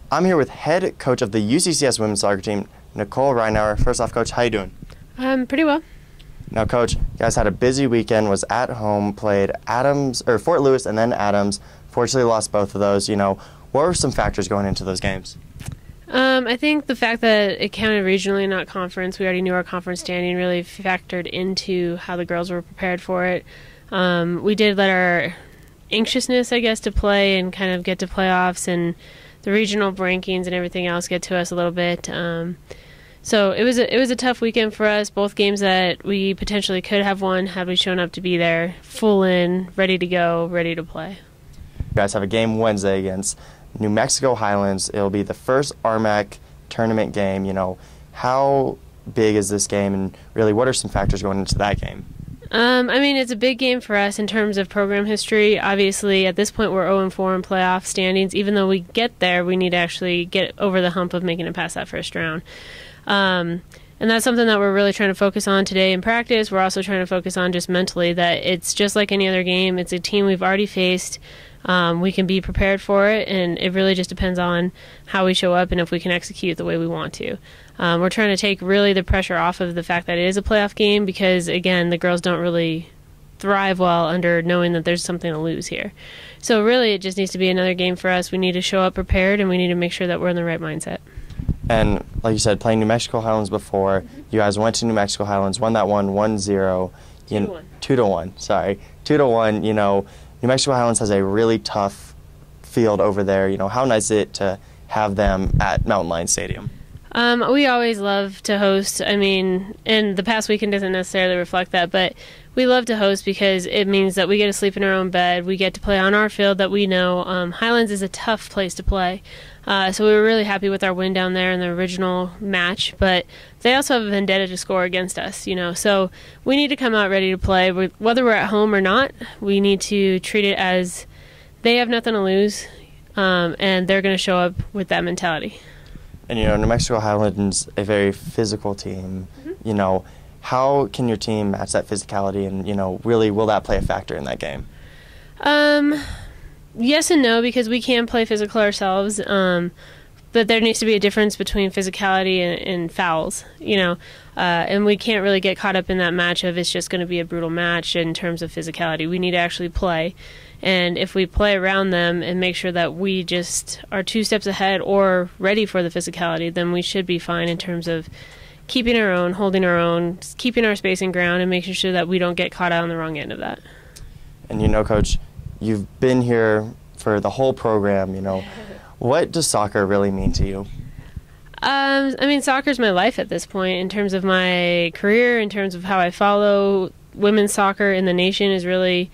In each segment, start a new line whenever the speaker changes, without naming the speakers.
I'm here with head coach of the UCCS women's soccer team, Nichole Ridenour. First off, Coach, how you doing?
Pretty well.
Now, Coach, you guys had a busy weekend, was at home, played Fort Lewis and then Adams. Fortunately, lost both of those. What were some factors going into those games?
I think the fact that it counted regionally, not conference, we already knew our conference standing, really factored into how the girls were prepared for it. We did let our anxiousness, I guess, to play and kind of get to playoffs and the regional rankings and everything else get to us a little bit. So it was a tough weekend for us. Both games that we potentially could have won had we shown up to be there, full in, ready to go, ready to play.
You guys have a game Wednesday against New Mexico Highlands. It'll be the first RMAC tournament game. How big is this game, and really what are some factors going into that game?
It's a big game for us in terms of program history. Obviously, at this point, we're 0-4 in playoff standings. Even though we get there, we need to actually get over the hump of making it past that first round. And that's something that we're really trying to focus on today in practice. We're also trying to focus on just mentally that it's just like any other game. It's a team we've already faced. We can be prepared for it, and it really just depends on how we show up and if we can execute the way we want to. We're trying to take really the pressure off of the fact that it is a playoff game because, again, the girls don't really thrive well under knowing that there's something to lose here. So really it just needs to be another game for us. We need to show up prepared, and we need to make sure that we're in the right mindset.
And like you said, playing New Mexico Highlands before, you guys went to New Mexico Highlands, won that one 1-0. 2-1, sorry. 2-1, New Mexico Highlands has a really tough field over there. How nice is it to have them at Mountain Lion Stadium?
We always love to host. And the past weekend doesn't necessarily reflect that, but we love to host because it means that we get to sleep in our own bed. We get to play on our field that we know. Highlands is a tough place to play. So we were really happy with our win down there in the original match, but they also have a vendetta to score against us, So we need to come out ready to play. Whether we're at home or not, we need to treat it as they have nothing to lose, and they're going to show up with that mentality.
And, New Mexico Highlands, a very physical team.
Mm-hmm.
How can your team match that physicality, and, really will that play a factor in that game?
Yes and no, because we can play physical ourselves, but there needs to be a difference between physicality and fouls, and we can't really get caught up in that match of it's just going to be a brutal match in terms of physicality. We need to actually play, and if we play around them and make sure that we just are 2 steps ahead or ready for the physicality, then we should be fine in terms of keeping our own, holding our own, keeping our spacing ground, and making sure that we don't get caught out on the wrong end of that.
And Coach, you've been here for the whole program, What does soccer really mean to you?
Soccer's my life at this point in terms of my career, in terms of how I follow women's soccer in the nation has really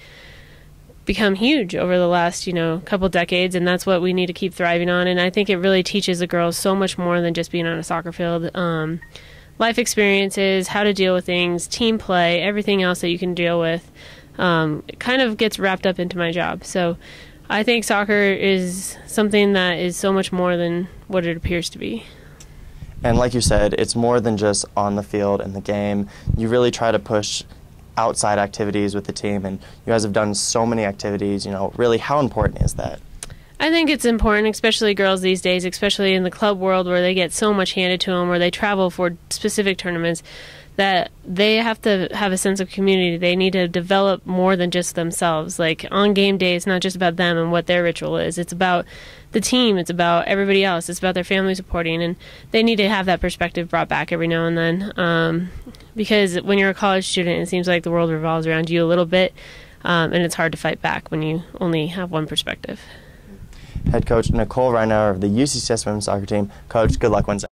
become huge over the last, couple decades, and that's what we need to keep thriving on. And I think it really teaches the girls so much more than just being on a soccer field. Life experiences, how to deal with things, team play, everything else that you can deal with. It kind of gets wrapped up into my job. So I think soccer is something that is so much more than what it appears to be.
And like you said, it's more than just on the field and the game. You really try to push outside activities with the team, and you guys have done so many activities. Really, how important is that?
I think it's important, especially girls these days, especially in the club world where they get so much handed to them, where they travel for specific tournaments, that they have to have a sense of community. They need to develop more than just themselves. Like on game day, it's not just about them and what their ritual is. It's about the team. It's about everybody else. It's about their family supporting, and they need to have that perspective brought back every now and then. Because when you're a college student, it seems like the world revolves around you a little bit, and it's hard to fight back when you only have one perspective.
Head coach Nichole Ridenour of the UCCS women's soccer team. Coach, good luck Wednesday.